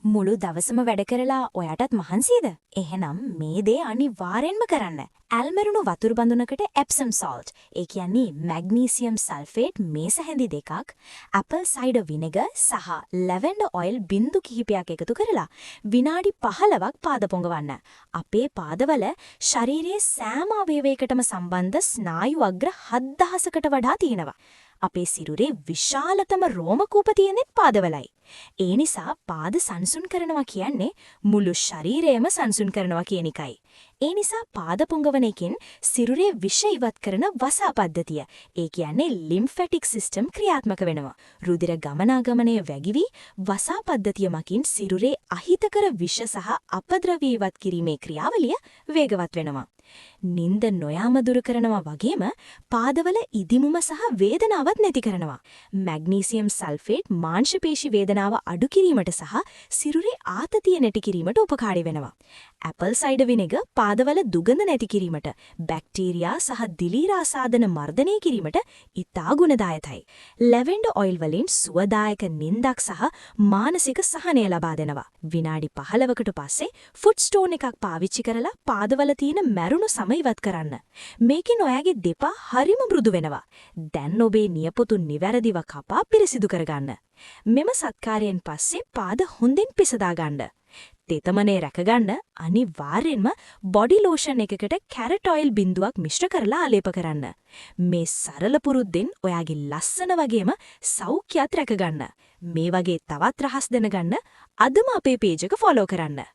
මුළු දවසම වැඩ කරලා ඔයාටත් මහන්සියද? එහෙනම් මේ දේ අනිවාර්යෙන්ම කරන්න. ඇල්මරුණු වතුර බඳුනකට එප්සම් සෝල්ට්, ඒ කියන්නේ මැග්නීසියම් සල්ෆේට් මේස හැඳි දෙකක්, ඇපල් සයිඩර් විනෙගර් සහ ලැවෙන්ඩර් ඔයිල් බින්දු කිහිපයක් එකතු කරලා විනාඩි 15ක් පාද පොඟවන්න. අපේ පාදවල ශරීරයේ සෑම අවයවයකටම සම්බන්ධ ස්නායු අග්‍ර 7000කට වඩා තියෙනවා. අපේ සිරුරේ විශාලතම රෝම කූප තියෙන්නේ පාදවලයි. ඒ නිසා පාද සංසුන් කරනවා කියන්නේ මුළු ශරීරයම සංසුන් කරනවා කියන එකයි. ඒ නිසා පාද පොඟවන එකෙන් සිරුරේ විෂ ඉවත් කරන වසා පද්ධතිය, ඒ කියන්නේ ලිම්ෆැටික් සිස්ටම් ක්‍රියාත්මක වෙනවා. රුධිර ගමනාගමනය වැඩි වසා පද්ධතිය මකින් සිරුරේ අහිතකර විෂ සහ අපද්‍රව්‍ය ඉවත් කිරීමේ ක්‍රියාවලිය වේගවත් වෙනවා. නිින්ද නොයාම දුරු කරනවා වගේම පාදවල ඉදිමුම සහ වේදනාවත් නැති කරනවා. මැග්නීසියම් සල්ෆේට් මාංශ පේශි වේදනාව අඩු කිරීමට සහ සිරුරේ ආතතිය නැති කිරීමට උපකාරී වෙනවා. ඇපල් සයිඩර් විනෙගර් පාදවල දුගඳ නැති කිරීමට, බැක්ටීරියා සහ දිලීර ආසාදන මර්ධනය කිරීමට ඉතා ගුණදායකයි. ලැවෙන්ඩර් ඔයිල් වලින් සුවදායක නිින්දක් සහ මානසික සහනය ලබා දෙනවා. විනාඩි 15කට පස්සේ ෆුට් ස්ටෝන් එකක් පාවිච්චි කරලා පාදවල තියෙන මැරුණු සම ඉවත් කරන්න. මේකෙන් ඔයාගේ දෙපා හරිම මෘදු වෙනවා. දැන් ඔබේ නියපොතු නිවැරදිව කපා පිරිසිදු කරගන්න. මෙම සත්කාරයෙන් පස්සේ පාද හොඳින් පිසදා ගන්න. තෙතමනේ රැකගන්න අනිවාර්යෙන්ම බොඩි ලෝෂන් එකකට කැරට් ඔයිල් බින්දුවක් මිශ්‍ර කරලා ආලේප කරන්න. මේ සරල පුරුද්දෙන් ඔයාගේ ලස්සන වගේම සෞඛ්‍යයත් රැකගන්න. මේ වගේ තවත් රහස් දැනගන්න අදම අපේ පේජ් එක ෆලෝ කරන්න.